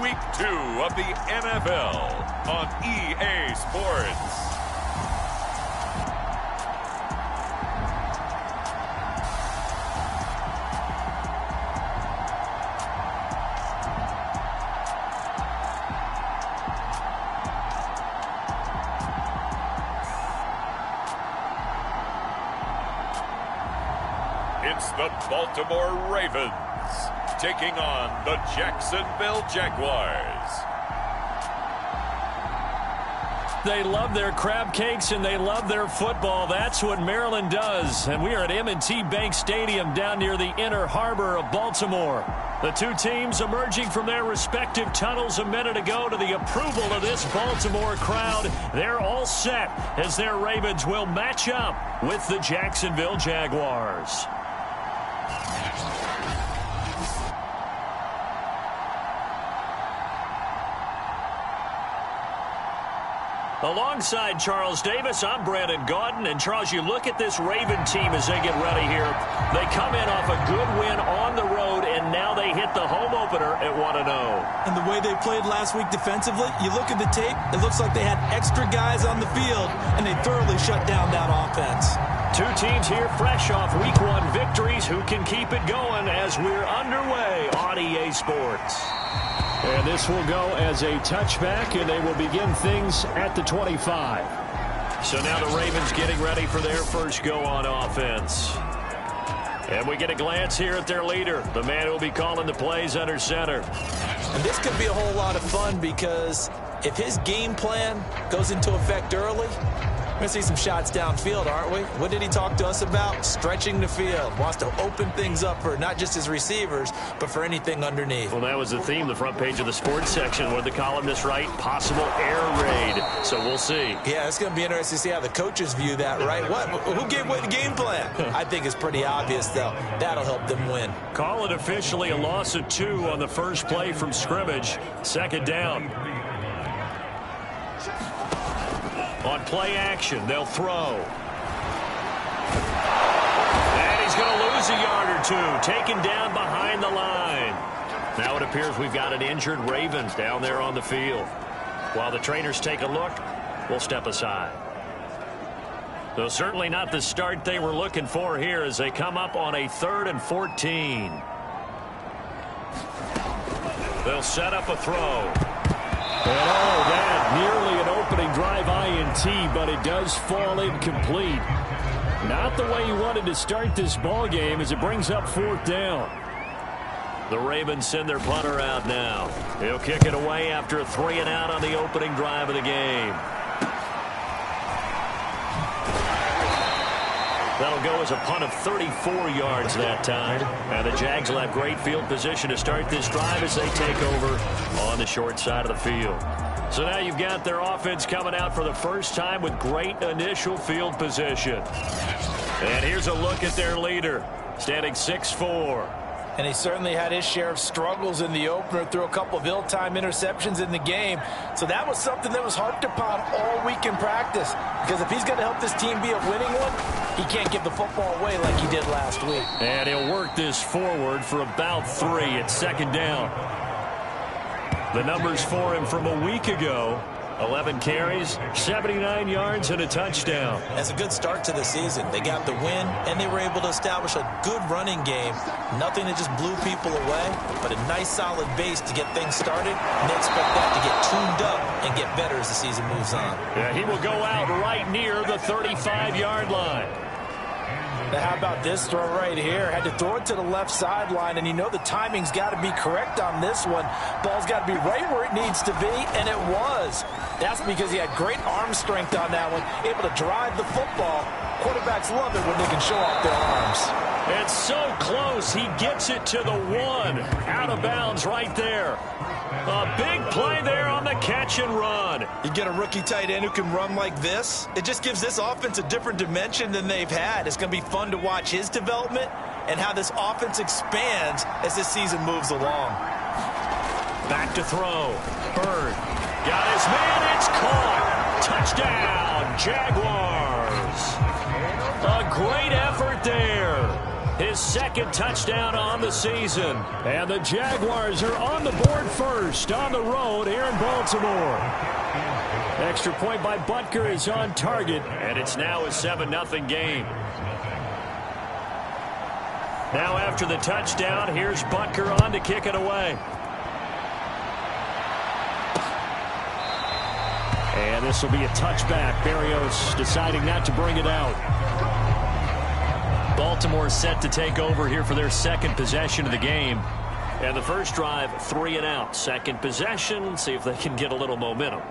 Week 2 of the NFL on EA Sports. It's the Baltimore Ravens taking on the Jacksonville Jaguars. They love their crab cakes and they love their football. That's what Maryland does. And we are at M&T Bank Stadium down near the inner harbor of Baltimore. The two teams emerging from their respective tunnels a minute ago to the approval of this Baltimore crowd. They're all set as their Ravens will match up with the Jacksonville Jaguars. Alongside Charles Davis, I'm Brandon Gaudin. And, Charles, you look at this Raven team as they get ready here. They come in off a good win on the road, and now they hit the home opener at 1-0. And the way they played last week defensively, you look at the tape, it looks like they had extra guys on the field, and they thoroughly shut down that offense. Two teams here fresh off Week 1 victories. Who can keep it going as we're underway on EA Sports? And this will go as a touchback, and they will begin things at the 25. So now the Ravens getting ready for their first go on offense. And we get a glance here at their leader, the man who will be calling the plays under center. And this could be a whole lot of fun because if his game plan goes into effect early, we're going to see some shots downfield, aren't we? What did he talk to us about? Stretching the field. Wants to open things up for not just his receivers, but for anything underneath. Well, that was the theme, the front page of the sports section. What did the columnists write? Possible air raid. So we'll see. Yeah, it's going to be interesting to see how the coaches view that, right? Who gave what the game plan? I think it's pretty obvious, though. That'll help them win. Call it officially a loss of 2 on the first play from scrimmage. Second down. On play action, they'll throw. And he's going to lose a yard or 2, taken down behind the line. Now it appears we've got an injured Ravens down there on the field. While the trainers take a look, we'll step aside. Though certainly not the start they were looking for here as they come up on a 3rd and 14. They'll set up a throw. And that nearly an opening drive INT, but it does fall incomplete. Not the way he wanted to start this ball game as it brings up 4th down. The Ravens send their punter out now. He'll kick it away after a 3-and-out on the opening drive of the game. That'll go as a punt of 34 yards that time. And the Jags will have great field position to start this drive as they take over on the short side of the field. So now you've got their offense coming out for the first time with great initial field position. And here's a look at their leader, standing 6'4". And he certainly had his share of struggles in the opener, threw a couple of ill-timed interceptions in the game. So that was something that was harped upon all week in practice. Because if he's going to help this team be a winning one, he can't give the football away like he did last week. And he'll work this forward for about 3 at 2nd down. The numbers for him from a week ago: 11 carries, 79 yards, and a touchdown. That's a good start to the season. They got the win, and they were able to establish a good running game. Nothing that just blew people away, but a nice solid base to get things started, and they expect that to get tuned up and get better as the season moves on. Yeah, he will go out right near the 35-yard line. Now, how about this throw right here? Had to throw it to the left sideline, and you know the timing's got to be correct on this one. Ball's got to be right where it needs to be, and it was. That's because he had great arm strength on that one, able to drive the football. Quarterbacks love it when they can show off their arms. It's so close. He gets it to the 1. Out of bounds right there. A big play there on the catch and run. You get a rookie tight end who can run like this. It just gives this offense a different dimension than they've had. It's going to be fun to watch his development and how this offense expands as this season moves along. Back to throw. Bird got his man. It's caught. Touchdown, Jaguars. A great effort there. his second touchdown on the season. And the Jaguars are on the board first on the road here in Baltimore. Extra point by Butker is on target, and it's now a 7-0 game. Now after the touchdown, here's Butker on to kick it away. And this will be a touchback. Barrios deciding not to bring it out. Baltimore set to take over here for their second possession of the game. And the first drive, 3 and out. Second possession, see if they can get a little momentum.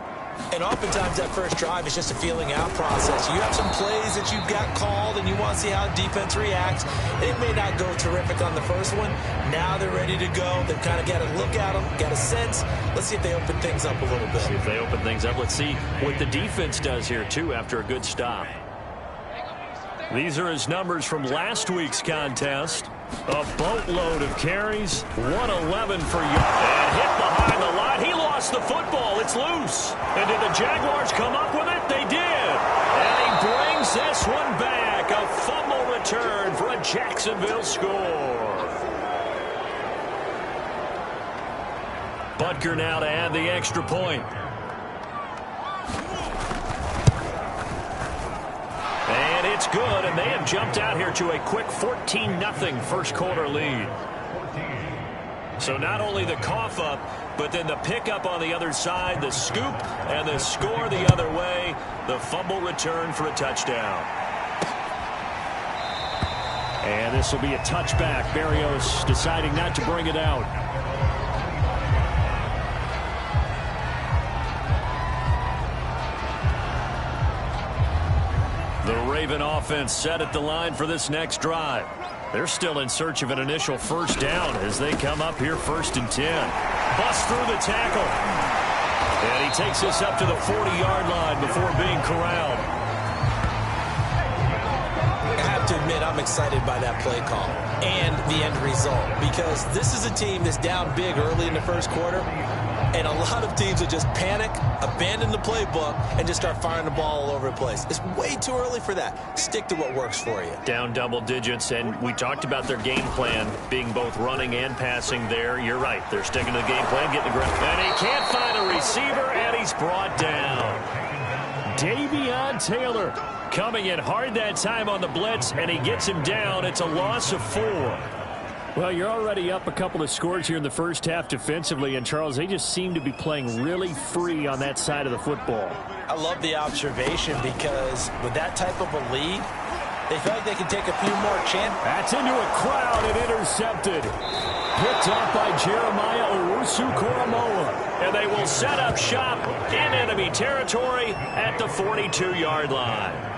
And oftentimes that first drive is just a feeling out process. You have some plays that you've got called and you want to see how defense reacts. It may not go terrific on the first one. Now they're ready to go. They've kind of got to look at them, got a sense. Let's see if they open things up a little bit. See if they open things up. Let's see what the defense does here, too, after a good stop. These are his numbers from last week's contest. A boatload of carries, 111 for yards. And hit behind the line. He lost the football. It's loose. And did the Jaguars come up with it? They did. And he brings this one back. A fumble return for a Jacksonville score. Butker now to add the extra point. And it's good, and they have jumped out here to a quick 14-0 first quarter lead. So not only the cough up, but then the pickup on the other side, the scoop, and the score the other way, the fumble return for a touchdown. And this will be a touchback. Barrios deciding not to bring it out. The Raven offense set at the line for this next drive. They're still in search of an initial first down as they come up here 1st and 10. Bust through the tackle. And he takes this up to the 40-yard line before being corralled. I have to admit, I'm excited by that play call and the end result, because this is a team that's down big early in the first quarter. And a lot of teams will just panic, abandon the playbook, and just start firing the ball all over the place. It's way too early for that. Stick to what works for you. Down double digits, and we talked about their game plan being both running and passing there. You're right. They're sticking to the game plan, getting the ground. And he can't find a receiver, and he's brought down. Davion Taylor coming in hard that time on the blitz, and he gets him down. It's a loss of 4. Well, you're already up a couple of scores here in the first half defensively, and Charles, they just seem to be playing really free on that side of the football. I love the observation, because with that type of a lead, they feel like they can take a few more chances. That's into a crowd and intercepted. Picked up by Jeremiah Owusu-Koramoah. And they will set up shop in enemy territory at the 42-yard line.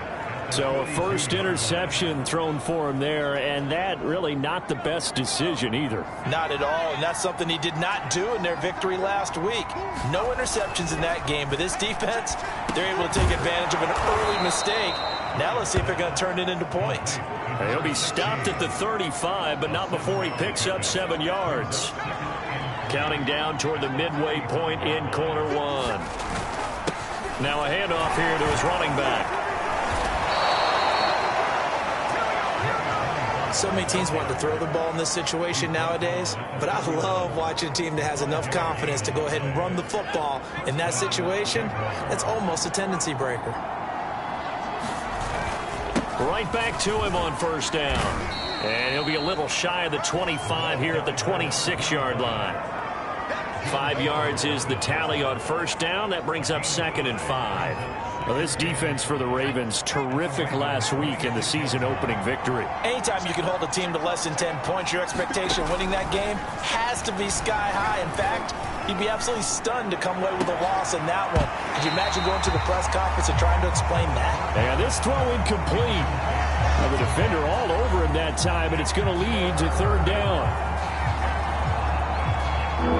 So a first interception thrown for him there, and that really not the best decision either. Not at all, and that's something he did not do in their victory last week. No interceptions in that game, but this defense, they're able to take advantage of an early mistake. Now let's see if they're going to turn it into points. He'll be stopped at the 35, but not before he picks up 7 yards. Counting down toward the midway point in quarter 1. Now a handoff here to his running back. So many teams want to throw the ball in this situation nowadays, but I love watching a team that has enough confidence to go ahead and run the football in that situation. That's almost a tendency breaker. Right back to him on first down. And he'll be a little shy of the 25 here at the 26-yard line. 5 yards is the tally on first down. That brings up 2nd and 5. Well, this defense for the Ravens, terrific last week in the season-opening victory. Anytime you can hold a team to less than 10 points, your expectation of winning that game has to be sky high. In fact, you'd be absolutely stunned to come away with a loss in that one. Could you imagine going to the press conference and trying to explain that? Yeah, this throw incomplete. Well, the defender all over him that time, and it's going to lead to 3rd down.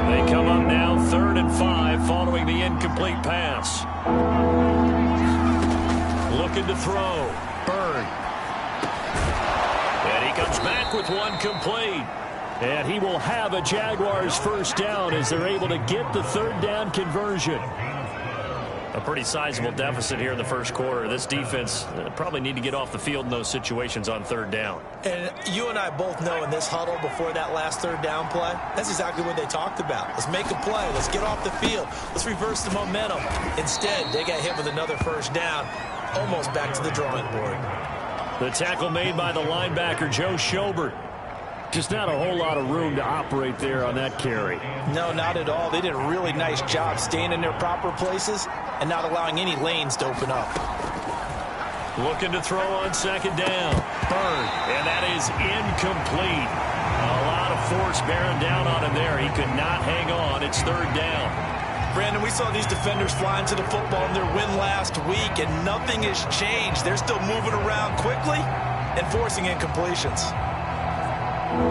They come up now 3rd and 5 following the incomplete pass. Looking to throw. Bird. And he comes back with one complete. And he will have a Jaguars first down as they're able to get the 3rd down conversion. A pretty sizable deficit here in the first quarter. This defense probably need to get off the field in those situations on third down. And you and I both know in this huddle before that last third down play, that's exactly what they talked about. Let's make a play. Let's get off the field. Let's reverse the momentum. Instead, they got hit with another first down, almost back to the drawing board. The tackle made by the linebacker, Joe Schobert. Just not a whole lot of room to operate there on that carry. No, not at all. They did a really nice job staying in their proper places and not allowing any lanes to open up. Looking to throw on second down. Bird, and that is incomplete. A lot of force bearing down on him there. He could not hang on. It's third down. Brandon, we saw these defenders flying to the football in their win last week, and nothing has changed. They're still moving around quickly and forcing incompletions.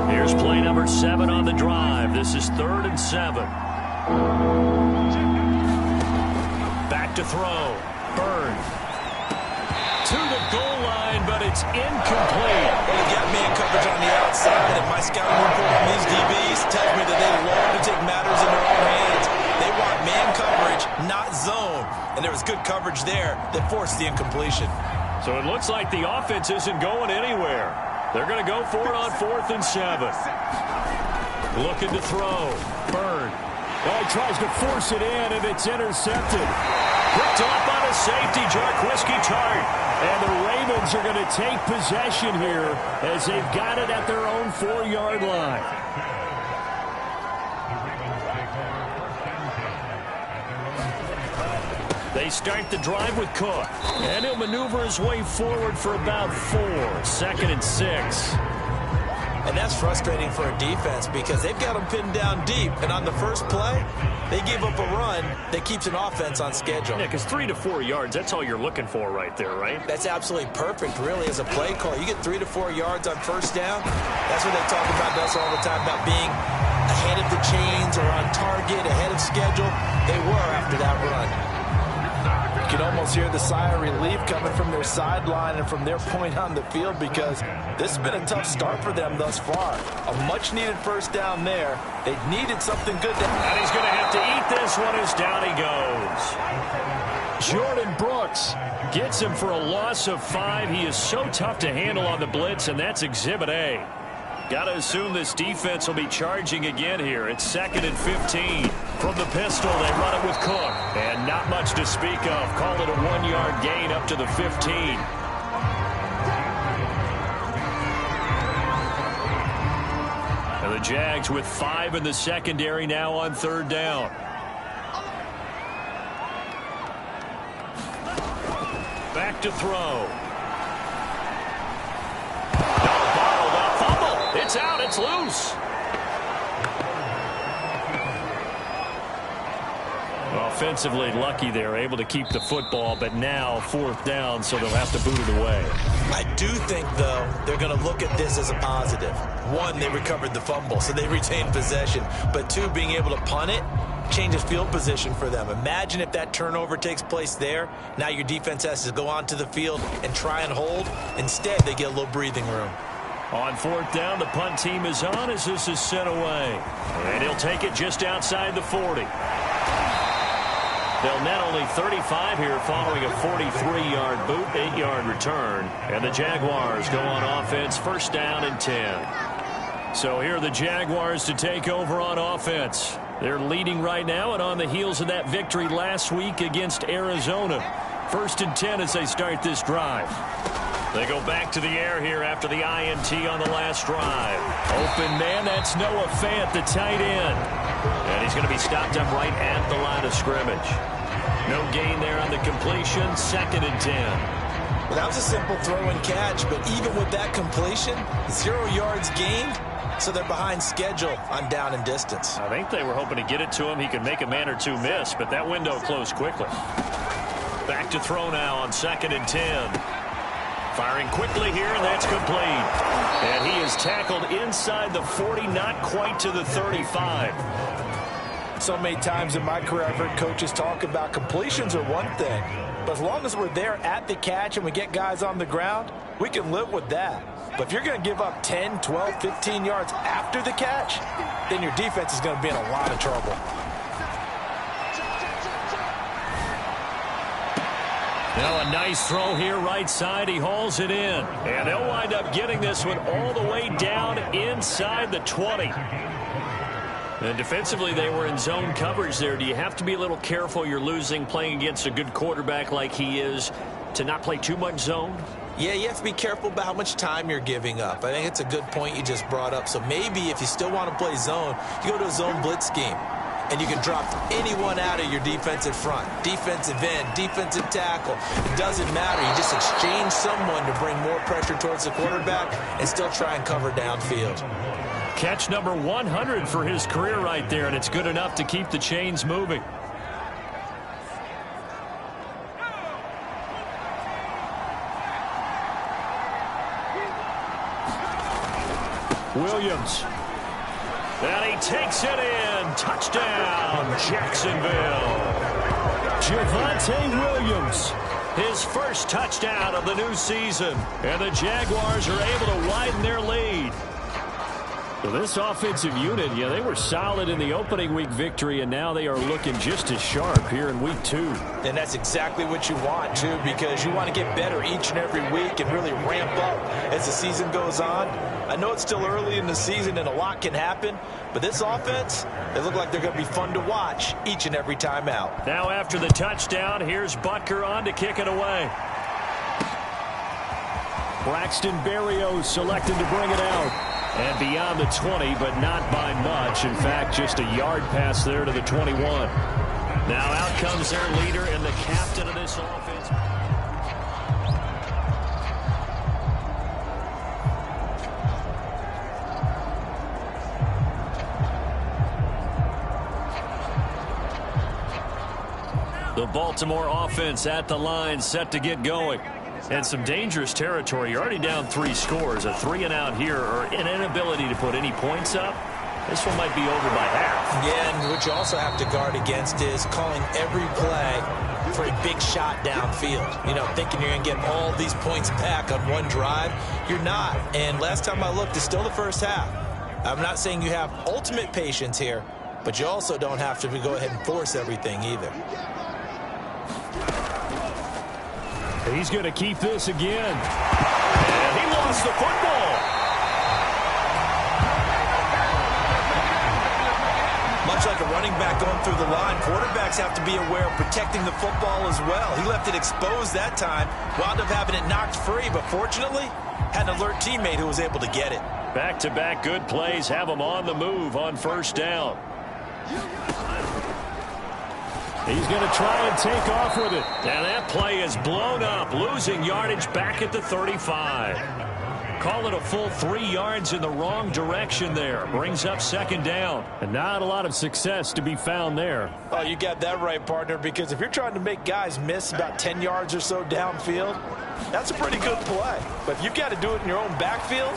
Here's play number 7 on the drive. This is 3rd and 7. Back to throw. Bird. To the goal line, but it's incomplete. Well, they got man coverage on the outside, and my scouting report on these DBs tells me that they love to take matters in their own hands. They want man coverage, not zone. And there was good coverage there that forced the incompletion. So it looks like the offense isn't going anywhere. They're going to go for it on 4th and 7. Looking to throw. Bird. Well, he tries to force it in, and it's intercepted. Picked off by the safety, Jarquiski Tart. And the Ravens are going to take possession here as they've got it at their own 4-yard line. They start the drive with Cook. And he'll maneuver his way forward for about 4. 2nd and 6. And that's frustrating for a defense because they've got them pinned down deep. And on the first play, they gave up a run that keeps an offense on schedule. Yeah, because 3 to 4 yards, that's all you're looking for right there, right? That's absolutely perfect, really, as a play call. You get 3 to 4 yards on first down. That's what they talk about us all the time, about being ahead of the chains or on target, ahead of schedule. They were after that run. You can almost hear the sigh of relief coming from their sideline and from their point on the field because this has been a tough start for them thus far. A much-needed first down there. They needed something good to... And he's going to have to eat this one as down he goes. Jordan Brooks gets him for a loss of 5. He is so tough to handle on the blitz, and that's Exhibit A. Got to assume this defense will be charging again here. It's 2nd and 15. From the pistol, they run it with Cook. And not much to speak of. Call it a 1-yard gain up to the 15. And the Jags with 5 in the secondary now on 3rd down. Back to throw. It's out. It's loose. Offensively lucky they're able to keep the football, but now 4th down, so they'll have to boot it away. I do think, though, they're going to look at this as a positive. 1, they recovered the fumble, so they retained possession. But 2, being able to punt it changes field position for them. Imagine if that turnover takes place there. Now your defense has to go onto the field and try and hold. Instead, they get a little breathing room. On 4th down, the punt team is on as this is sent away. And he'll take it just outside the 40. They'll net only 35 here following a 43-yard boot, 8-yard return. And the Jaguars go on offense, 1st down and 10. So here are the Jaguars to take over on offense. They're leading right now and on the heels of that victory last week against Arizona. 1st and 10 as they start this drive. They go back to the air here after the INT on the last drive. Open man, that's Noah Fant, the tight end. And he's going to be stopped up right at the line of scrimmage. No gain there on the completion, 2nd and 10. Well, that was a simple throw and catch, but even with that completion, 0 yards gained, so they're behind schedule on down and distance. I think they were hoping to get it to him. He could make a man or 2 miss, but that window closed quickly. Back to throw now on 2nd and 10. Firing quickly here, and that's complete. And he is tackled inside the 40, not quite to the 35. So many times in my career, I've heard coaches talk about completions are one thing. But as long as we're there at the catch and we get guys on the ground, we can live with that. But if you're going to give up 10, 12, 15 yards after the catch, then your defense is going to be in a lot of trouble. Now a nice throw here right side. He hauls it in. And they'll wind up getting this one all the way down inside the 20. And defensively, they were in zone coverage there. Do you have to be a little careful? You're losing playing against a good quarterback like he is to not play too much zone? Yeah, you have to be careful about how much time you're giving up. I think it's a good point you just brought up. So maybe if you still want to play zone, you go to a zone blitz scheme. And you can drop anyone out of your defensive front. Defensive end, defensive tackle. It doesn't matter. You just exchange someone to bring more pressure towards the quarterback and still try and cover downfield. Catch number 100 for his career right there, and it's good enough to keep the chains moving. Williams. And he takes it in. Touchdown, Jacksonville. Javonte Williams. His first touchdown of the new season. And the Jaguars are able to widen their lead. So this offensive unit, yeah, they were solid in the opening week victory, and now they are looking just as sharp here in week 2. And that's exactly what you want, too, because you want to get better each and every week and really ramp up as the season goes on. I know it's still early in the season and a lot can happen, but this offense, they look like they're going to be fun to watch each and every time out. Now after the touchdown, here's Butker on to kick it away. Braxton Berrios selected to bring it out. And beyond the 20, but not by much. In fact, just a yard pass there to the 21. Now out comes their leader and the captain of this offense. The Baltimore offense at the line, set to get going. And some dangerous territory. You're already down 3 scores. A 3-and-out here, or an inability to put any points up. This one might be over by half. Yeah, and what you also have to guard against is calling every play for a big shot downfield. You know, thinking you're going to get all these points back on one drive. You're not. And last time I looked, it's still the first half. I'm not saying you have ultimate patience here, but you also don't have to go ahead and force everything either. He's going to keep this again. And he lost the football. Much like a running back going through the line, quarterbacks have to be aware of protecting the football as well. He left it exposed that time, wound up having it knocked free, but fortunately, had an alert teammate who was able to get it. Back-to-back good plays have him on the move on first down. He's going to try and take off with it. And that play is blown up, losing yardage back at the 35. Call it a full 3 yards in the wrong direction there. Brings up second down. And not a lot of success to be found there. Oh, you got that right, partner, because if you're trying to make guys miss about 10 yards or so downfield, that's a pretty good play. But if you've got to do it in your own backfield,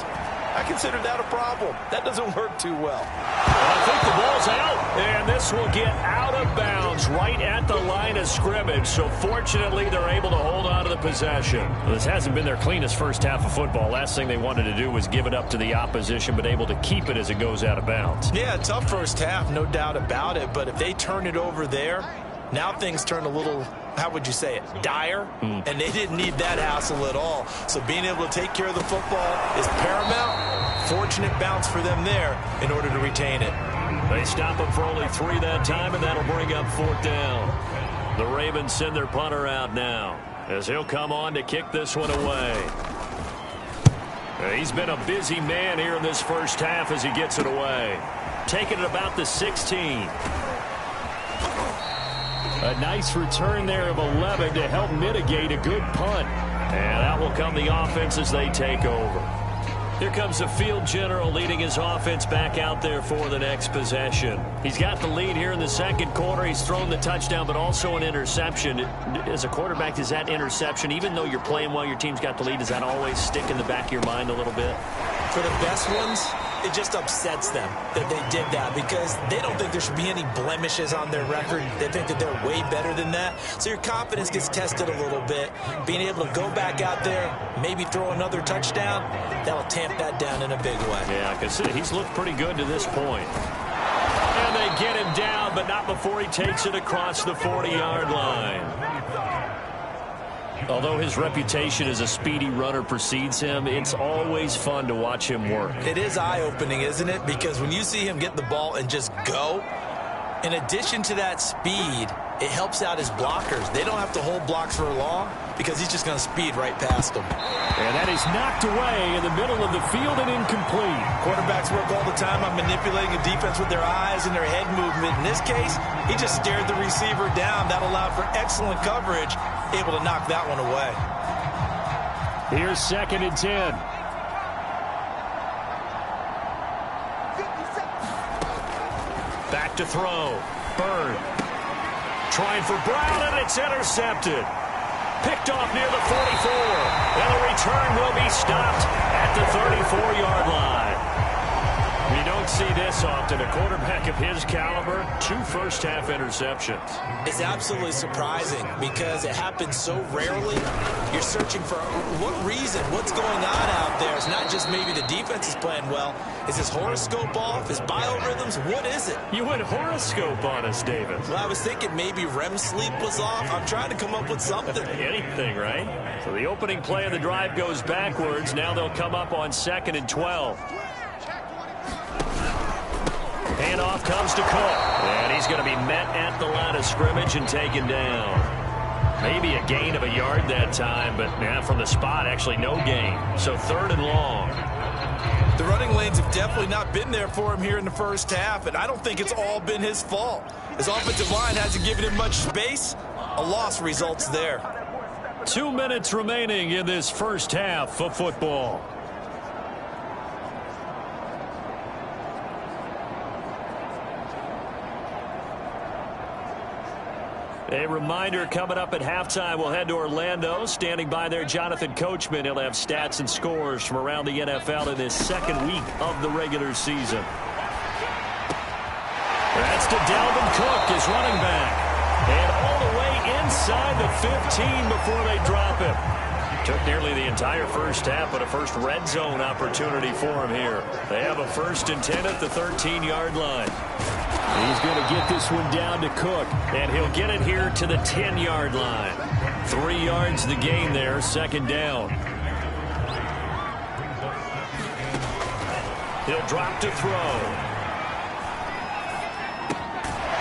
I consider that a problem. That doesn't work too well. I think the ball's out, and this will get out of bounds right at the line of scrimmage. So fortunately, they're able to hold on to the possession. Well, this hasn't been their cleanest first half of football. Last thing they wanted to do was give it up to the opposition, but able to keep it as it goes out of bounds. Yeah, tough first half, no doubt about it. But if they turn it over there, now things turn a little, how would you say it, dire? And they didn't need that hassle at all. So being able to take care of the football is paramount. Fortunate bounce for them there in order to retain it. They stop him for only 3 that time, and that'll bring up 4th down. The Ravens send their punter out now as he'll come on to kick this one away. He's been a busy man here in this first half as he gets it away. Taking it about the 16. A nice return there of 11 to help mitigate a good punt. And out will come the offense as they take over. Here comes the field general leading his offense back out there for the next possession. He's got the lead here in the second quarter. He's thrown the touchdown, but also an interception. As a quarterback, does that interception, even though you're playing while your team's got the lead, does that always stick in the back of your mind a little bit? For the best ones, it just upsets them that they did that because they don't think there should be any blemishes on their record. They think that they're way better than that. So your confidence gets tested a little bit. Being able to go back out there, maybe throw another touchdown, that'll tamp that down in a big way. Yeah, because he's looked pretty good to this point. And they get him down, but not before he takes it across the 40-yard line. Although his reputation as a speedy runner precedes him, it's always fun to watch him work. It is eye-opening, isn't it? Because when you see him get the ball and just go, in addition to that speed, it helps out his blockers. They don't have to hold blocks for long because he's just going to speed right past them. And that is knocked away in the middle of the field and incomplete. Quarterbacks work all the time on manipulating a defense with their eyes and their head movement. In this case, he just stared the receiver down. That allowed for excellent coverage, able to knock that one away. Here's 2nd and 10. Back to throw. Bird. Trying for Brown, and it's intercepted. Picked off near the 44. And the return will be stopped at the 34-yard line. You don't see this often. A quarterback of his caliber, 2 first-half interceptions. It's absolutely surprising because it happens so rarely. You're searching for what reason, what's going on out there. It's not just maybe the defense is playing well. Is his horoscope off? His biorhythms? What is it? You went horoscope on us, David. Well, I was thinking maybe REM sleep was off. I'm trying to come up with something. Anything, right? So the opening play of the drive goes backwards. Now they'll come up on 2nd and 12. Handoff comes to Cook. And he's going to be met at the line of scrimmage and taken down. Maybe a gain of a yard that time, but from the spot, actually no gain. So 3rd and long. The running lanes have definitely not been there for him here in the first half, and I don't think it's all been his fault. His offensive line hasn't given him much space. A loss results there. 2 minutes remaining in this first half of football. A reminder, coming up at halftime, we'll head to Orlando. Standing by there, Jonathan Coachman. He'll have stats and scores from around the NFL in this 2nd week of the regular season. That's to Dalvin Cook, his running back. And all the way inside the 15 before they drop him. Took nearly the entire first half, but a first red zone opportunity for him here. They have a 1st and 10 at the 13-yard line. He's going to get this one down to Cook. And he'll get it here to the 10-yard line. 3 yards the gain there, 2nd down. He'll drop to throw.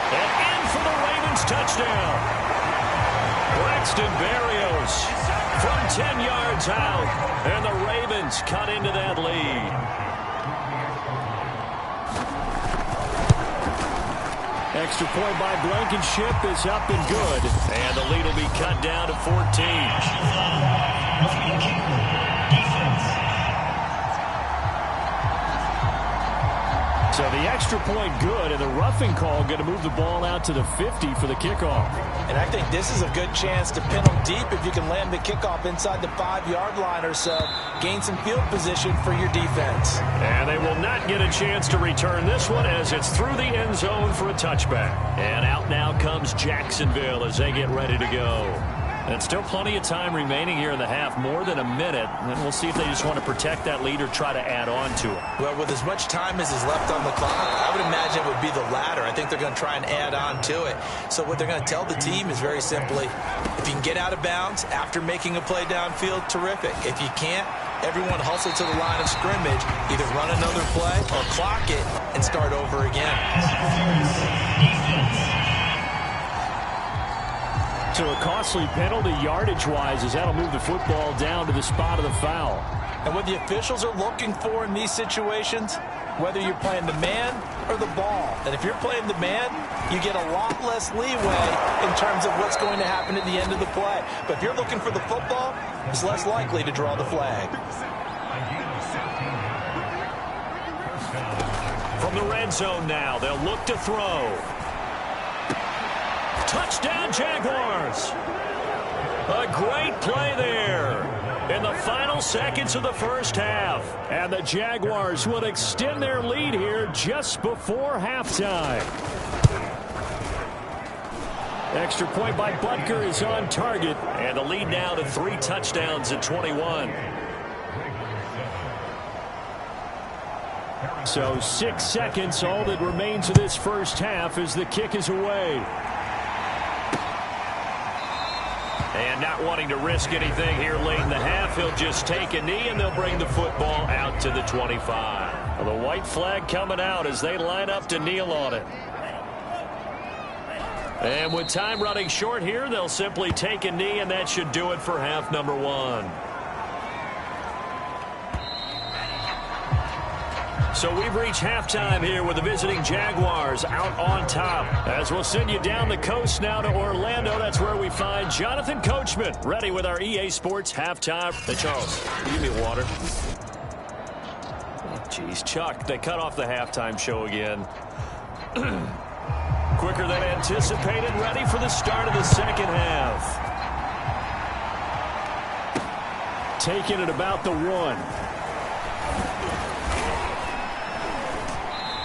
And in for the Ravens touchdown. Braxton Berrios from 10 yards out. And the Ravens cut into that lead. Extra point by Blankenship is up and good. And the lead will be cut down to 14. So the extra point good, and the roughing call going to move the ball out to the 50 for the kickoff. And I think this is a good chance to pin them deep if you can land the kickoff inside the 5-yard line or so. Gain some field position for your defense. And they will not get a chance to return this one as it's through the end zone for a touchback. And out now comes Jacksonville as they get ready to go. And still plenty of time remaining here in the half, more than a minute. And we'll see if they just want to protect that lead or try to add on to it. Well, with as much time as is left on the clock, I would imagine it would be the latter. I think they're going to try and add on to it. So what they're going to tell the team is very simply, if you can get out of bounds after making a play downfield, terrific. If you can't, everyone hustle to the line of scrimmage, either run another play or clock it and start over again. So a costly penalty yardage-wise as that'll move the football down to the spot of the foul. And what the officials are looking for in these situations, whether you're playing the man or the ball. And if you're playing the man, you get a lot less leeway in terms of what's going to happen at the end of the play. But if you're looking for the football, it's less likely to draw the flag. From the red zone now, they'll look to throw. Touchdown, Jaguars. A great play there in the final seconds of the first half. And the Jaguars will extend their lead here just before halftime. Extra point by Butker is on target. And the lead now to 3 touchdowns at 21. So 6 seconds, all that remains of this first half as the kick is away. And not wanting to risk anything here late in the half, he'll just take a knee, and they'll bring the football out to the 25. Well, the white flag coming out as they line up to kneel on it. And with time running short here, they'll simply take a knee, and that should do it for half number one. So we've reached halftime here with the visiting Jaguars out on top. As we'll send you down the coast now to Orlando, that's where we find Jonathan Coachman ready with our EA Sports halftime. Hey, Charles, give me water. Oh, geez, Chuck, they cut off the halftime show again. Quicker than anticipated, ready for the start of the second half. Taking it about the 1.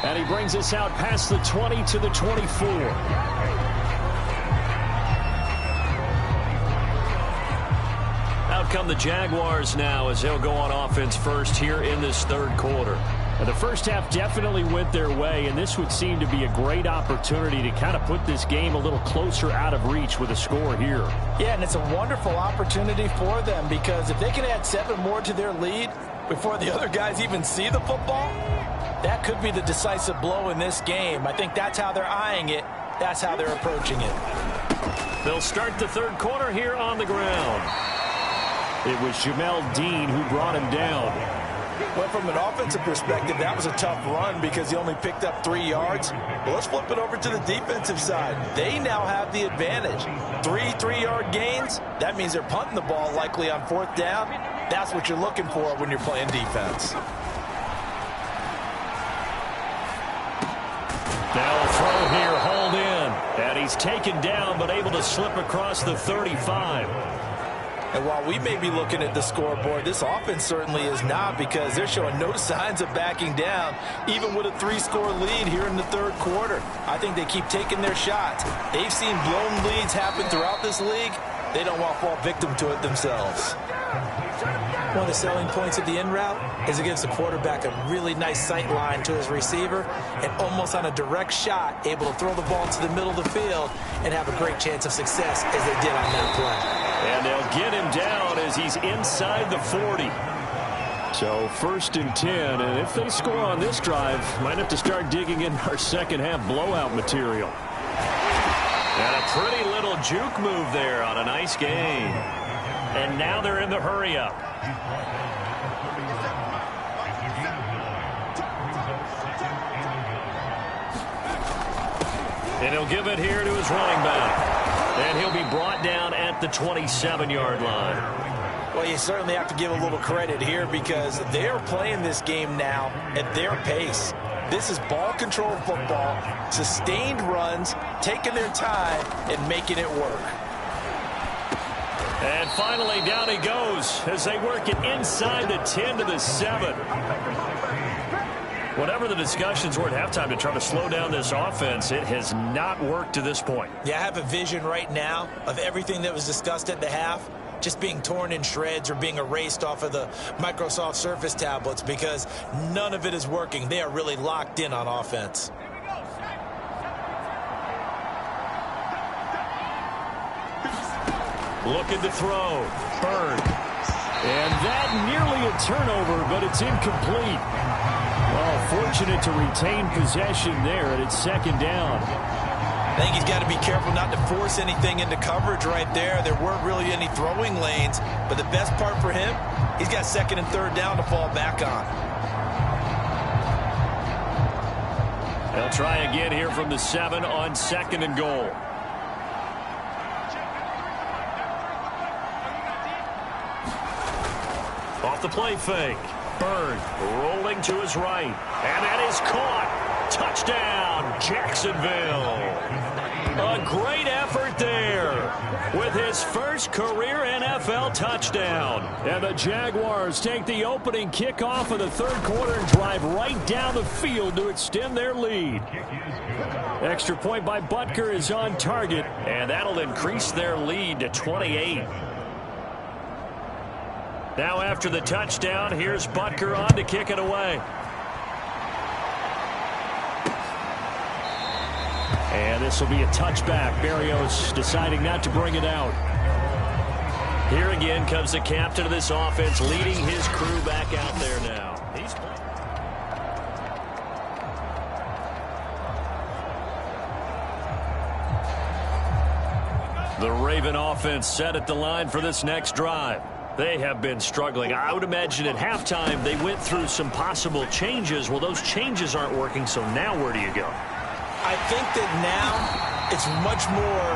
And he brings us out past the 20 to the 24. Out come the Jaguars now as they'll go on offense first here in this third quarter. And the first half definitely went their way, and this would seem to be a great opportunity to kind of put this game a little closer out of reach with a score here. Yeah, and it's a wonderful opportunity for them because if they can add 7 more to their lead before the other guys even see the football, that could be the decisive blow in this game. I think that's how they're eyeing it. That's how they're approaching it. They'll start the third quarter here on the ground. It was Jamel Dean who brought him down. Well, from an offensive perspective, that was a tough run because he only picked up 3 yards. Well, let's flip it over to the defensive side. They now have the advantage. 3 3-yard gains. That means they're punting the ball likely on 4th down. That's what you're looking for when you're playing defense. They'll throw here, hold in. And he's taken down but able to slip across the 35. And while we may be looking at the scoreboard, this offense certainly is not because they're showing no signs of backing down, even with a 3-score lead here in the third quarter. I think they keep taking their shots. They've seen blown leads happen throughout this league. They don't want to fall victim to it themselves. One of the selling points of the in route is it gives the quarterback a really nice sight line to his receiver and almost on a direct shot able to throw the ball to the middle of the field and have a great chance of success as they did on that play. And they'll get him down as he's inside the 40. So 1st and 10, and if they score on this drive, might have to start digging in our second half blowout material. And a pretty little juke move there on a nice gain. And now they're in the hurry-up. And he'll give it here to his running back. And he'll be brought down at the 27-yard line. Well, you certainly have to give a little credit here because they're playing this game now at their pace. This is ball control football, sustained runs, taking their time, and making it work. And finally, down he goes as they work it inside the 10 to the 7. Whatever the discussions were at halftime to try to slow down this offense, it has not worked to this point. Yeah, I have a vision right now of everything that was discussed at the half just being torn in shreds or being erased off of the Microsoft Surface tablets because none of it is working. They are really locked in on offense. Looking to throw. Bird. And that nearly a turnover, but it's incomplete. Well, fortunate to retain possession there, and it's 2nd down. I think he's got to be careful not to force anything into coverage right there. There weren't really any throwing lanes, but the best part for him, he's got 2nd and 3rd down to fall back on. They'll try again here from the 7 on 2nd and goal. Off the play fake. Bird rolling to his right. And that is caught. Touchdown, Jacksonville. A great effort there with his first career NFL touchdown. And the Jaguars take the opening kickoff of the third quarter and drive right down the field to extend their lead. Extra point by Butker is on target. And that'll increase their lead to 28. Now after the touchdown, here's Butker on to kick it away. And this will be a touchback. Berrios deciding not to bring it out. Here again comes the captain of this offense, leading his crew back out there now. The Raven offense set at the line for this next drive. They have been struggling. I would imagine at halftime they went through some possible changes. Well, those changes aren't working, so now where do you go? I think that now it's much more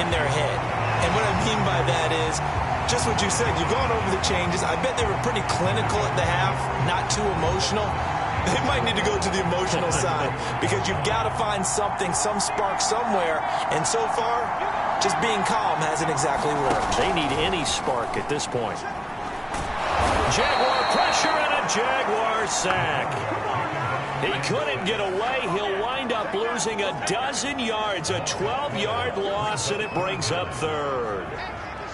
in their head. And what I mean by that is just what you said. You've gone over the changes. I bet they were pretty clinical at the half, not too emotional. They might need to go to the emotional side because you've got to find something, some spark somewhere. And so far, just being calm hasn't exactly worked. They need any spark at this point. Jaguar pressure and a Jaguar sack. He couldn't get away. He'll wind up losing a dozen yards, a 12-yard loss, and it brings up third.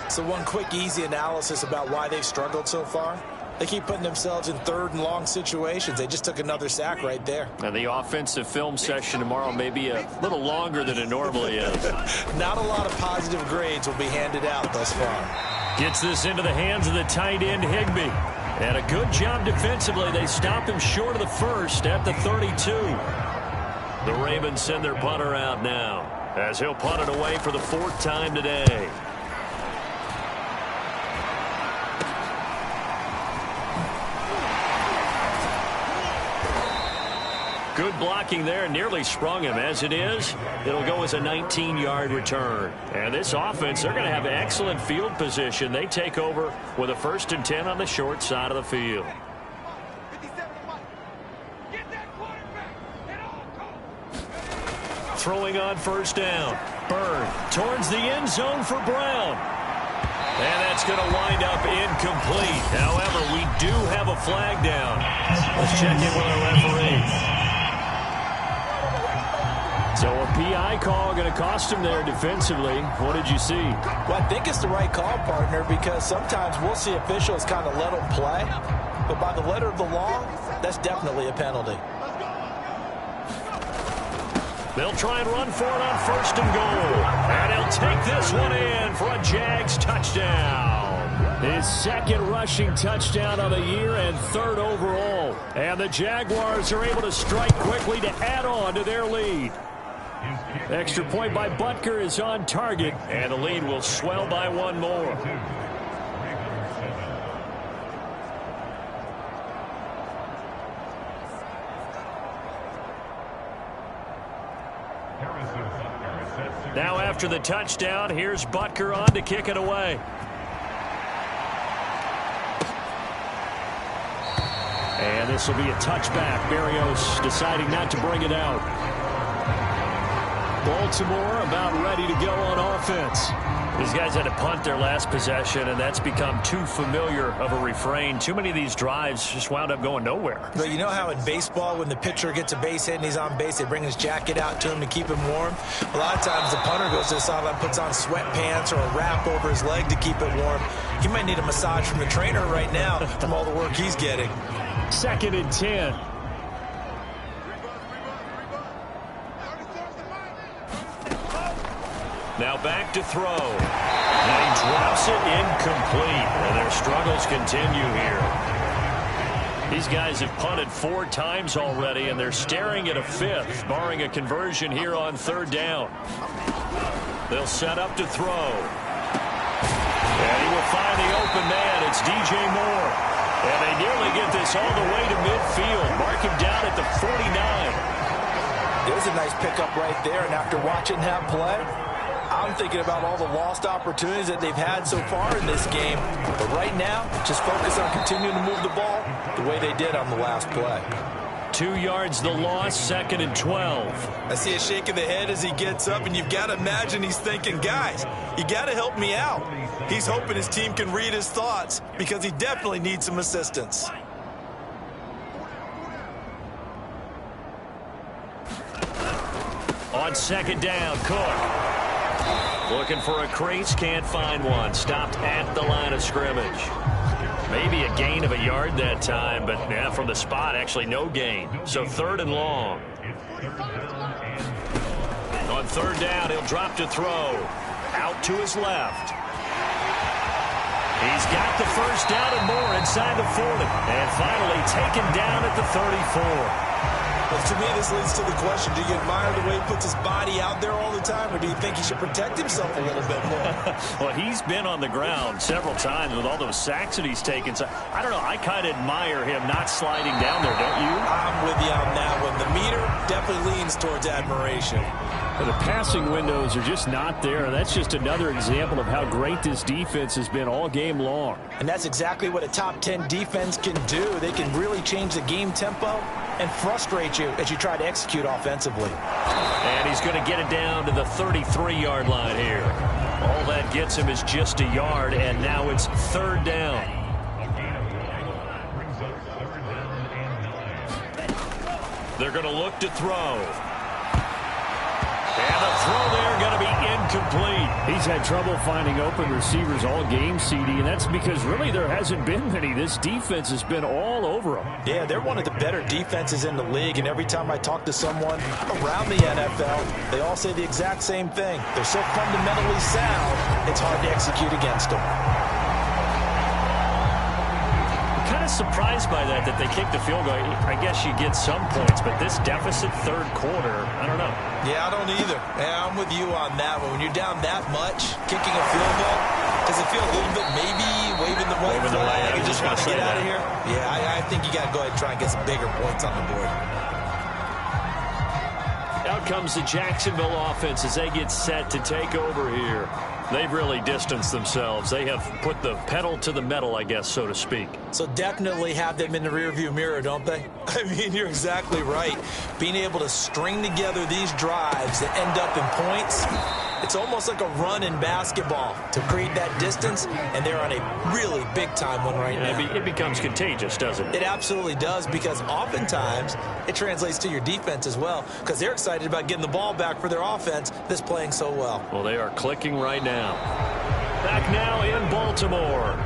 So one quick, easy analysis about why they've struggled so far. They keep putting themselves in third and long situations. They just took another sack right there. And the offensive film session tomorrow may be a little longer than it normally is. Not a lot of positive grades will be handed out thus far. Gets this into the hands of the tight end, Higbee. And a good job defensively. They stop him short of the first at the 32. The Ravens send their punter out now as he'll punt it away for the 4th time today. Good blocking there, nearly sprung him. As it is, it'll go as a 19-yard return. And this offense, they're going to have excellent field position. They take over with a 1st and 10 on the short side of the field. Throwing on 1st down. Byrne towards the end zone for Brown. And that's going to wind up incomplete. However, we do have a flag down. Let's check in with our referee. So a PI call going to cost him there defensively. What did you see? Well, I think it's the right call, partner, because sometimes we'll see officials kind of let them play. But by the letter of the law, that's definitely a penalty. They'll try and run for it on 1st and goal. And he'll take this one in for a Jags touchdown. His 2nd rushing touchdown of the year and 3rd overall. And the Jaguars are able to strike quickly to add on to their lead. Extra point by Butker is on target, and the lead will swell by one more. Now after the touchdown, here's Butker on to kick it away. And this will be a touchback. Berrios deciding not to bring it out. Baltimore about ready to go on offense. These guys had to punt their last possession, and that's become too familiar of a refrain. Too many of these drives just wound up going nowhere. But you know how in baseball, when the pitcher gets a base hit and he's on base, they bring his jacket out to him to keep him warm? A lot of times the punter goes to the sideline, puts on sweatpants or a wrap over his leg to keep it warm. He might need a massage from the trainer right now from all the work he's getting. 2nd and 10. Now back to throw. And he drops it incomplete. And their struggles continue here. These guys have punted 4 times already, and they're staring at a 5th, barring a conversion here on 3rd down. They'll set up to throw. And he will find the open man. It's DJ Moore. And they nearly get this all the way to midfield. Mark him down at the 49. There's a nice pickup right there, and after watching him play, I'm thinking about all the lost opportunities that they've had so far in this game. But right now, just focus on continuing to move the ball the way they did on the last play. 2 yards the loss, 2nd and 12. I see a shake of the head as he gets up, and you've got to imagine he's thinking, guys, you got to help me out. He's hoping his team can read his thoughts because he definitely needs some assistance. On 2nd down, Cook. Looking for a crease, can't find one. Stopped at the line of scrimmage. Maybe a gain of a yard that time, but yeah, from the spot, actually no gain. So 3rd and long. On 3rd down, he'll drop to throw. Out to his left. He's got the first down and more inside the 40. And finally taken down at the 34. But to me, this leads to the question, do you admire the way he puts his body out there all the time, or do you think he should protect himself a little bit more? Well, he's been on the ground several times with all those sacks that he's taken. So, I don't know, I kind of admire him not sliding down there, don't you? I'm with you on that one. The meter definitely leans towards admiration. But the passing windows are just not there. That's just another example of how great this defense has been all game long. And that's exactly what a top 10 defense can do. They can really change the game tempo and frustrate you as you try to execute offensively. And he's going to get it down to the 33-yard line here. All that gets him is just a yard, and now it's third down. They're going to look to throw. And the throw there going to be incomplete. He's had trouble finding open receivers all game, CD, and that's because really there hasn't been many. This defense has been all over them. Yeah, they're one of the better defenses in the league, and every time I talk to someone around the NFL, they all say the exact same thing. They're so fundamentally sound, it's hard to execute against them. Kind of surprised by that they kicked the field goal. I guess you get some points, but this deficit third quarter, I don't know. Yeah, I don't either. Yeah, I'm with you on that one. When you're down that much, kicking a field goal, does it feel a little bit maybe waving the white flag and just want to get out of here? Yeah, I think you got to go ahead and try and get some bigger points on the board. Out comes the Jacksonville offense as they get set to take over here. They've really distanced themselves. They have put the pedal to the metal, I guess, so to speak. So definitely have them in the rearview mirror, don't they? I mean, you're exactly right. Being able to string together these drives that end up in points, it's almost like a run in basketball to create that distance, and they're on a really big-time one right now. It becomes contagious, doesn't it? It absolutely does, because oftentimes it translates to your defense as well, because they're excited about getting the ball back for their offense that's playing so well. Well, they are clicking right now. Back now in Baltimore.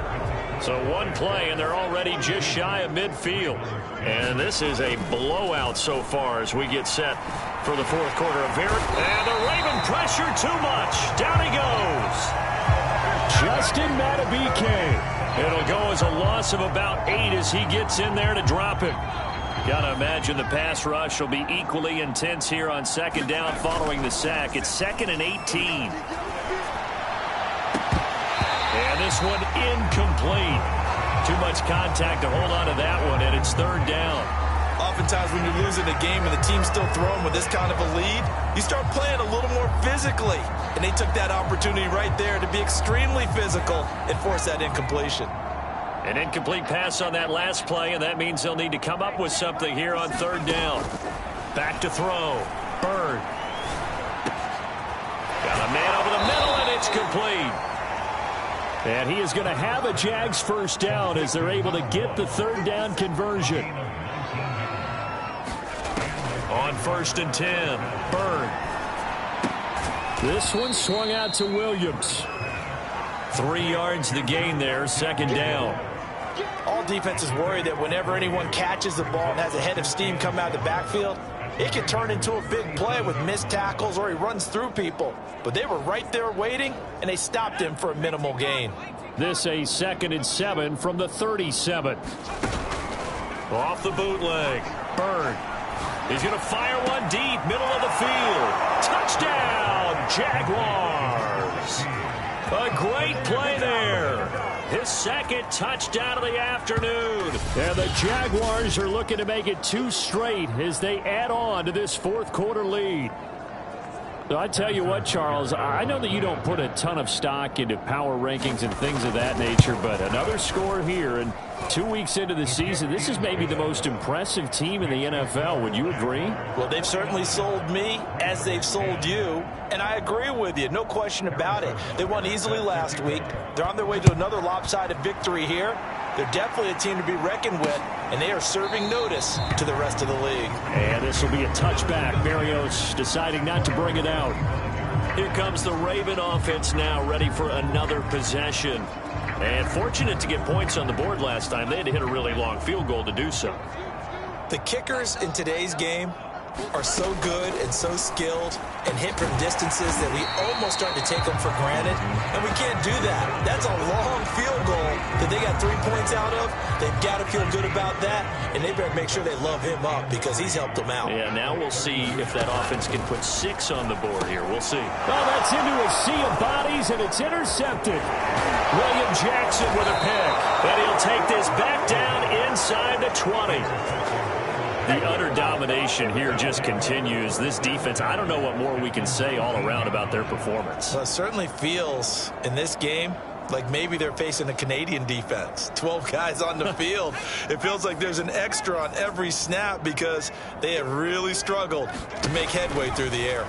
So one play, and they're already just shy of midfield. And this is a blowout so far as we get set for the fourth quarter of here. And the Raven pressure too much. Down he goes. Justin Madubuike. It'll go as a loss of about 8 as he gets in there to drop him. Got to imagine the pass rush will be equally intense here on second down following the sack. It's 2nd and 18. And this one incomplete. Too much contact to hold on to that one, and it's third down. Oftentimes when you're losing a game and the team's still throwing with this kind of a lead, you start playing a little more physically. And they took that opportunity right there to be extremely physical and force that incompletion. An incomplete pass on that last play, and that means they'll need to come up with something here on third down. Back to throw. Bird. Got a man over the middle, and it's complete. And he is going to have a Jags first down as they're able to get the third down conversion. On 1st and 10, Bird. This one swung out to Williams. 3 yards the gain there, second down. All defenses worry that whenever anyone catches the ball and has a head of steam come out of the backfield, it can turn into a big play with missed tackles or he runs through people. But they were right there waiting, and they stopped him for a minimal gain. This a 2nd and 7 from the 37. Off the bootleg. Bird. He's going to fire one deep, middle of the field. Touchdown, Jaguars. A great play there. His second touchdown of the afternoon. And the Jaguars are looking to make it 2 straight as they add on to this fourth quarter lead. So I tell you what, Charles, I know that you don't put a ton of stock into power rankings and things of that nature, but another score here, and 2 weeks into the season, this is maybe the most impressive team in the NFL. Would you agree? Well, they've certainly sold me as they've sold you, and I agree with you. No question about it. They won easily last week. They're on their way to another lopsided victory here. They're definitely a team to be reckoned with, and they are serving notice to the rest of the league. And this will be a touchback. Marios deciding not to bring it out. Here comes the Raven offense now, ready for another possession. And fortunate to get points on the board last time. They had to hit a really long field goal to do so. The kickers in today's game are so good and so skilled and hit from distances that we almost start to take them for granted, and we can't do that. That's a long field goal that they got 3 points out of. They've got to feel good about that, and they better make sure they love him up because he's helped them out. Yeah, now we'll see if that offense can put 6 on the board here. We'll see. Oh, that's into a sea of bodies, and it's intercepted. William Jackson with a pick, and he'll take this back down inside the 20. The utter domination here just continues. This defense, I don't know what more we can say all around about their performance. Well, it certainly feels in this game like maybe they're facing a Canadian defense. 12 guys on the field. It feels like there's an extra on every snap because they have really struggled to make headway through the air.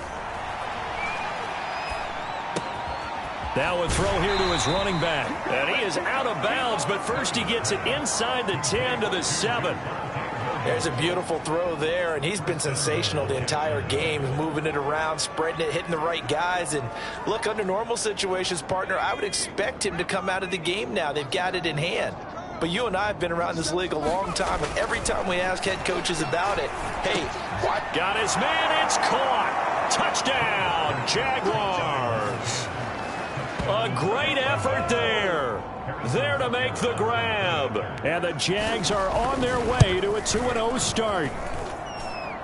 Now a throw here to his running back. And he is out of bounds, but first he gets it inside the 10 to the 7. There's a beautiful throw there, and he's been sensational the entire game, moving it around, spreading it, hitting the right guys. And look, under normal situations, partner, I would expect him to come out of the game now. They've got it in hand. But you and I have been around this league a long time, and every time we ask head coaches about it, hey, what? Got his man, it's caught. Touchdown, Jaguars. A great effort there. There to make the grab. And the Jags are on their way to a 2-0 start.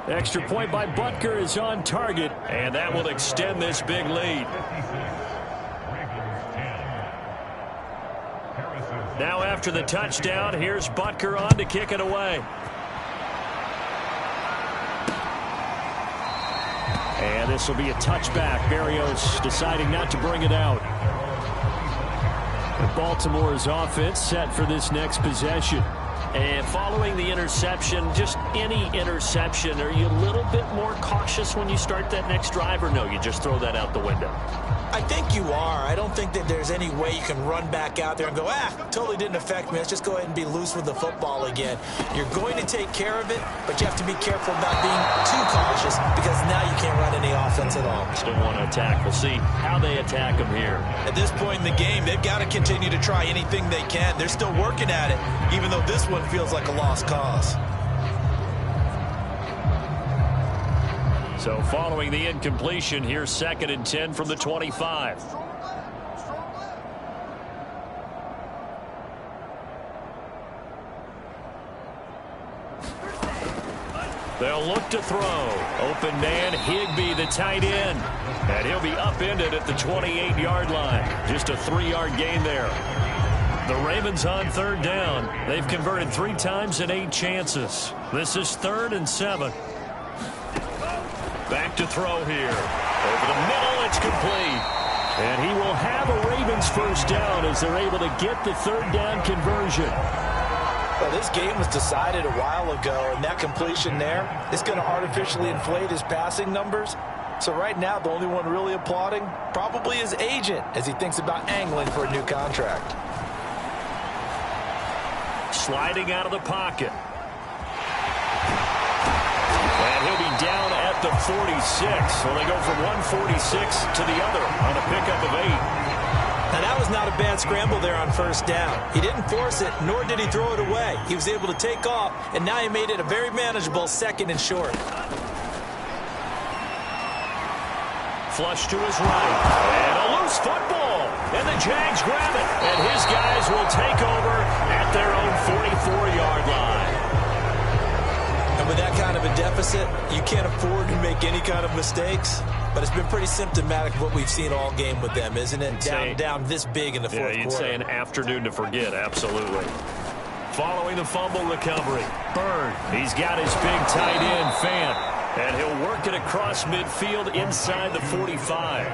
Extra point by Butker is on target. And that will extend this big lead. Now after the touchdown, here's Butker on to kick it away. And this will be a touchback. Barrios deciding not to bring it out. Baltimore's offense set for this next possession. And following the interception, just any interception, are you a little bit more cautious when you start that next drive, or no, you just throw that out the window? I think you are. I don't think that there's any way you can run back out there and go, totally didn't affect me. Let's just go ahead and be loose with the football again. You're going to take care of it, but you have to be careful about being too cautious because now you can't run any offense at all. Still want to attack. We'll see how they attack them here. At this point in the game, they've got to continue to try anything they can. They're still working at it, even though this one feels like a lost cause. So following the incompletion, here's 2nd and 10 from the 25. They'll look to throw. Open man, Higbee, the tight end. And he'll be upended at the 28-yard line. Just a 3-yard gain there. The Ravens on 3rd down. They've converted 3 times in 8 chances. This is 3rd and 7. Back to throw here. Over the middle, it's complete. And he will have a Ravens first down as they're able to get the 3rd down conversion. Well, this game was decided a while ago, and that completion there is going to artificially inflate his passing numbers. So right now, the only one really applauding probably his agent as he thinks about angling for a new contract. Sliding out of the pocket. And he'll be down at the 46. So they go from 146 to the other on a pickup of 8. Now, that was not a bad scramble there on 1st down. He didn't force it, nor did he throw it away. He was able to take off, and now he made it a very manageable 2nd and short. Flush to his right. And a loose football. And the Jags grab it. And his guys will take over at their own 44-yard line. And with that kind of a deficit, you can't afford to make any kind of mistakes. But it's been pretty symptomatic of what we've seen all game with them, isn't it? Down this big in the 4th quarter. Yeah, you'd say an afternoon to forget, absolutely. Following the fumble recovery, Bird, he's got his big tight end, Fant. And he'll work it across midfield inside the 45.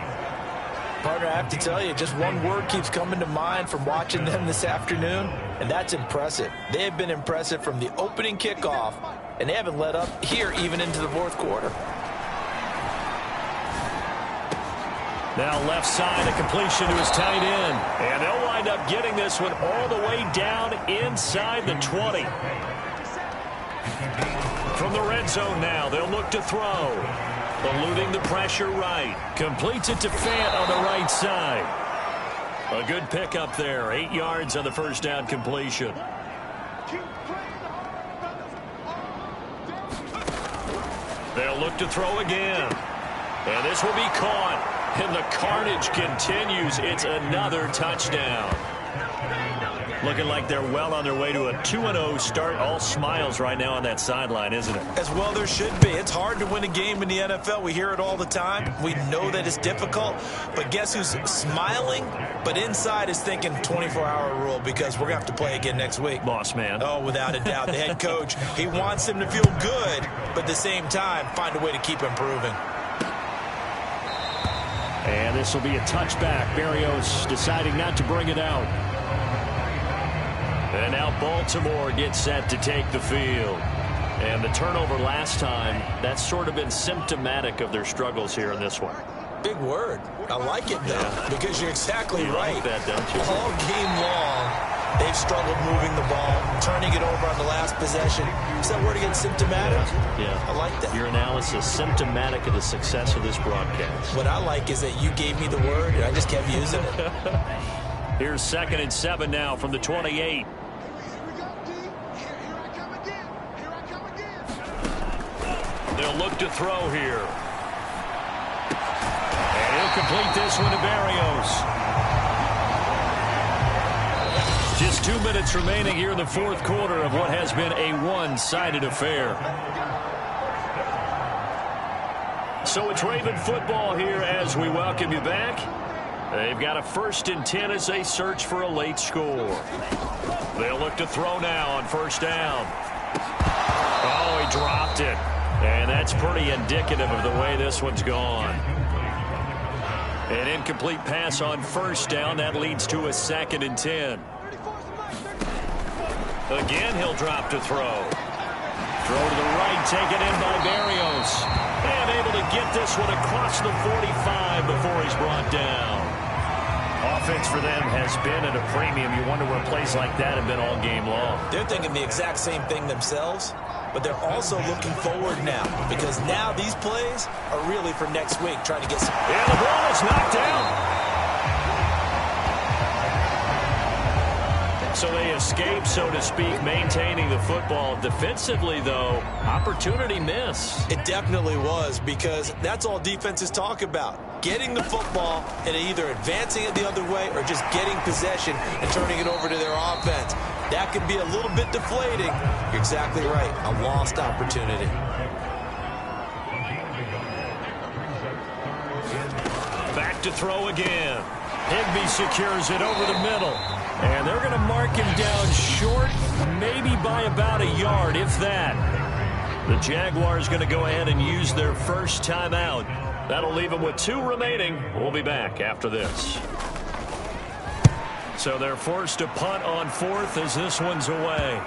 Partner, I have to tell you, just one word keeps coming to mind from watching them this afternoon, and that's impressive. They have been impressive from the opening kickoff, and they haven't let up here even into the 4th quarter. Now left side, a completion to his tight end. And they'll wind up getting this one all the way down inside the 20. From the red zone now, they'll look to throw. Eluding the pressure right. Completes it to Fant on the right side. A good pickup there. 8 yards on the 1st down completion. They'll look to throw again. And this will be caught. And the carnage continues. It's another touchdown. Looking like they're well on their way to a 2-0 start. All smiles right now on that sideline, isn't it? As well there should be. It's hard to win a game in the NFL. We hear it all the time. We know that it's difficult. But guess who's smiling? But inside is thinking 24-hour rule because we're going to have to play again next week. Boss man. Oh, without a doubt. The head coach, he wants him to feel good, but at the same time, find a way to keep improving. And this will be a touchback. Berrios deciding not to bring it out. And now Baltimore gets set to take the field. And the turnover last time, that's sort of been symptomatic of their struggles here in this one. Big word. I like it, though, because you're exactly right. Like that, don't you? All game long, they've struggled moving the ball, turning it over on the last possession. Is that word again, symptomatic? Yeah. I like that. Your analysis, symptomatic of the success of this broadcast. What I like is that you gave me the word, and I just kept using it. Here's 2nd and 7 now from the 28. They'll look to throw here. And he'll complete this one to Berrios. Just 2 minutes remaining here in the fourth quarter of what has been a one-sided affair. So it's Raven football here as we welcome you back. They've got a 1st and 10 as they search for a late score. They'll look to throw now on 1st down. Oh, he dropped it. And that's pretty indicative of the way this one's gone. An incomplete pass on 1st down. That leads to a 2nd and 10. Again, he'll drop to throw. Throw to the right, taken in by Berrios. And able to get this one across the 45 before he's brought down. Offense for them has been at a premium. You wonder where plays like that have been all game long. They're thinking the exact same thing themselves, but they're also looking forward now because now these plays are really for next week, trying to get some. And the ball is knocked down. So they escape, so to speak, maintaining the football. Defensively, though, opportunity miss. It definitely was because that's all defenses talk about. Getting the football and either advancing it the other way or just getting possession and turning it over to their offense. That could be a little bit deflating. You're exactly right. A lost opportunity. Back to throw again. Higbee secures it over the middle. And they're going to mark him down short, maybe by about a yard, if that. The Jaguars going to go ahead and use their first timeout. That'll leave them with 2 remaining. We'll be back after this. So they're forced to punt on 4th as this one's away.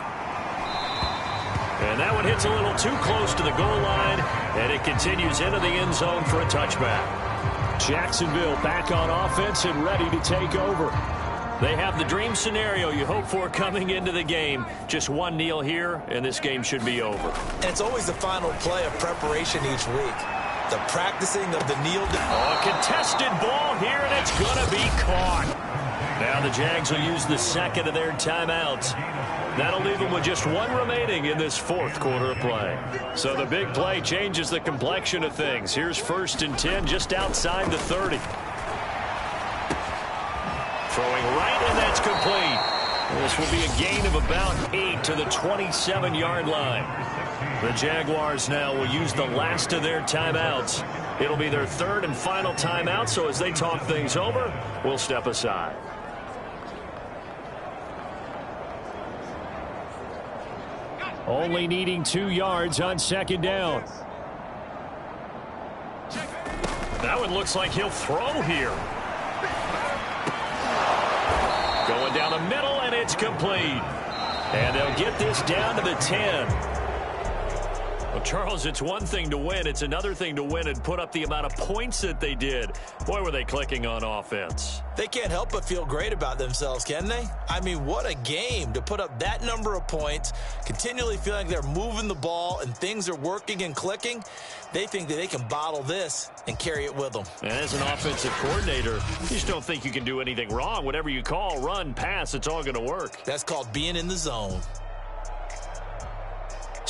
And that one hits a little too close to the goal line, and it continues into the end zone for a touchback. Jacksonville back on offense and ready to take over. They have the dream scenario you hope for coming into the game. Just one kneel here, and this game should be over. And it's always the final play of preparation each week. The practicing of the kneel. A contested ball here, and it's going to be caught. Now the Jags will use the 2nd of their timeouts. That'll leave them with just 1 remaining in this 4th quarter of play. So the big play changes the complexion of things. Here's 1st and 10 just outside the 30. Throwing right, and that's complete. This will be a gain of about 8 to the 27-yard line. The Jaguars now will use the last of their timeouts. It'll be their 3rd and final timeout, so as they talk things over, we'll step aside. Only needing 2 yards on 2nd down. That one looks like he'll throw here. Going down the middle, and it's complete. And they'll get this down to the 10. Well, Charles, it's one thing to win. It's another thing to win and put up the amount of points that they did. Boy, were they clicking on offense. They can't help but feel great about themselves, can they? I mean, what a game to put up that number of points, continually feeling like they're moving the ball and things are working and clicking. They think that they can bottle this and carry it with them. And as an offensive coordinator, you just don't think you can do anything wrong. Whatever you call, run, pass, it's all going to work. That's called being in the zone.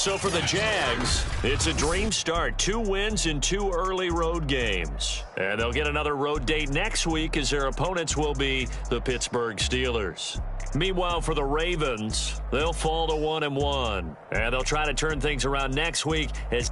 So for the Jags, it's a dream start. 2 wins in 2 early road games. And they'll get another road date next week as their opponents will be the Pittsburgh Steelers. Meanwhile, for the Ravens, they'll fall to 1-1. And they'll try to turn things around next week as